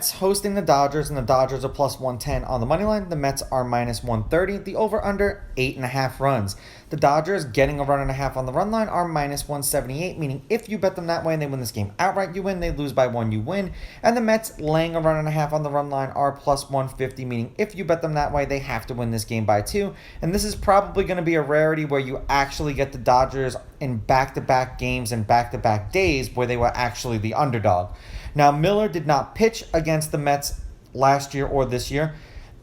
Mets hosting the Dodgers, and the Dodgers are plus 110 on the money line. The Mets are minus 130. The over-under, 8.5 runs. The Dodgers getting a run and a half on the run line are minus 178, meaning if you bet them that way and they win this game outright, you win. They lose by 1, you win. And the Mets laying a run and a half on the run line are plus 150, meaning if you bet them that way, they have to win this game by 2. And this is probably going to be a rarity where you actually get the Dodgers in back-to-back games and back-to-back days where they were actually the underdog. Now, Miller did not pitch against the Mets last year or this year.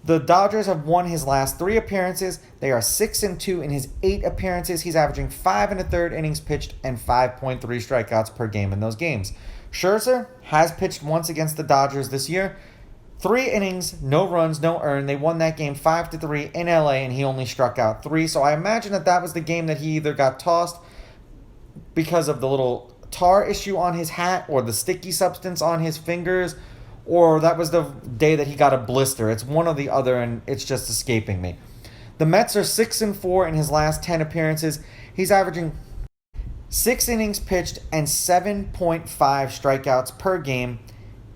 The Dodgers have won his last 3 appearances. They are 6-2 in his 8 appearances. He's averaging 5 1/3 innings pitched and 5.3 strikeouts per game in those games. Scherzer has pitched once against the Dodgers this year. 3 innings, no runs, no earned. They won that game 5-3 in LA, and he only struck out 3. So I imagine that was the game that he either got tossed because of the little tar issue on his hat or the sticky substance on his fingers, or that was the day that he got a blister. It's one or the other, and it's just escaping me. The Mets are 6-4 in his last 10 appearances. He's averaging 6 innings pitched and 7.5 strikeouts per game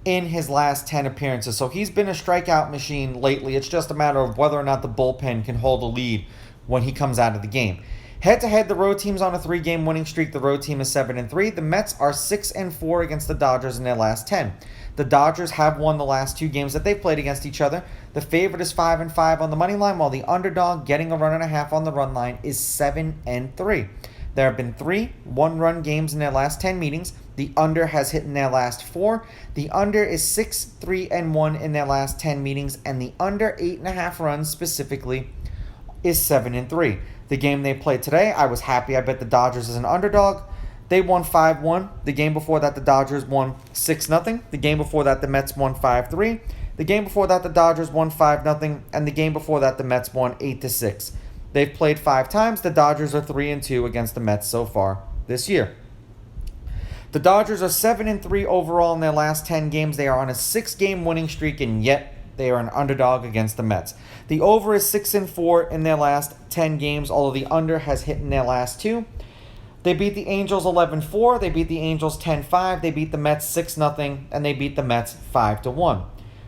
in his last 10 appearances. So he's been a strikeout machine lately. It's just a matter of whether or not the bullpen can hold a lead when he comes out of the game. Head-to-head, the road team's on a 3-game winning streak. The road team is 7-3. The Mets are 6-4 against the Dodgers in their last 10. The Dodgers have won the last 2 games that they've played against each other. The favorite is 5-5 on the money line, while the underdog getting a run and a half on the run line is 7-3. There have been 3 one-run games in their last 10 meetings. The under has hit in their last 4. The under is 6-3-1 in their last 10 meetings, and the under 8.5 runs specifically is 7-3. The game they played today, I was happy. I bet the Dodgers as an underdog. They won 5-1. The game before that, the Dodgers won 6-0. The game before that, the Mets won 5-3. The game before that, the Dodgers won 5-0. And the game before that, the Mets won 8-6. They've played 5 times. The Dodgers are 3-2 against the Mets so far this year. The Dodgers are 7-3 overall in their last 10 games. They are on a 6-game winning streak, and yet they are an underdog against the Mets. The over is 6-4 in their last 10 games, although the under has hit in their last 2. They beat the Angels 11-4. They beat the Angels 10-5. They beat the Mets 6-0, and they beat the Mets 5-1.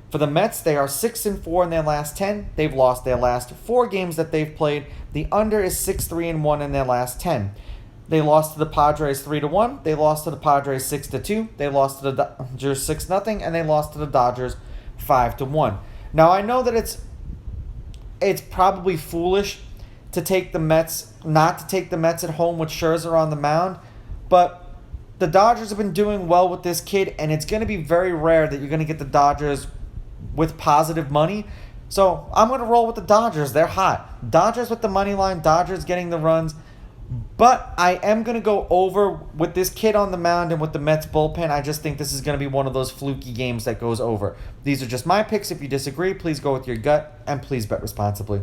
For the Mets, they are 6-4 in their last 10. They've lost their last 4 games that they've played. The under is 6-3-1 in their last 10. They lost to the Padres 3-1. They lost to the Padres 6-2. They lost to the Dodgers 6-0, and they lost to the Dodgers 5-1. Now, I know that it's probably foolish to take the Mets, not to take the Mets at home with Scherzer on the mound, but the Dodgers have been doing well with this kid, and it's going to be very rare that you're going to get the Dodgers with positive money. So I'm going to roll with the Dodgers. They're hot. Dodgers with the money line, Dodgers getting the runs. But I am going to go over with this kid on the mound and with the Mets bullpen. I just think this is going to be one of those fluky games that goes over. These are just my picks. If you disagree, please go with your gut, and please bet responsibly.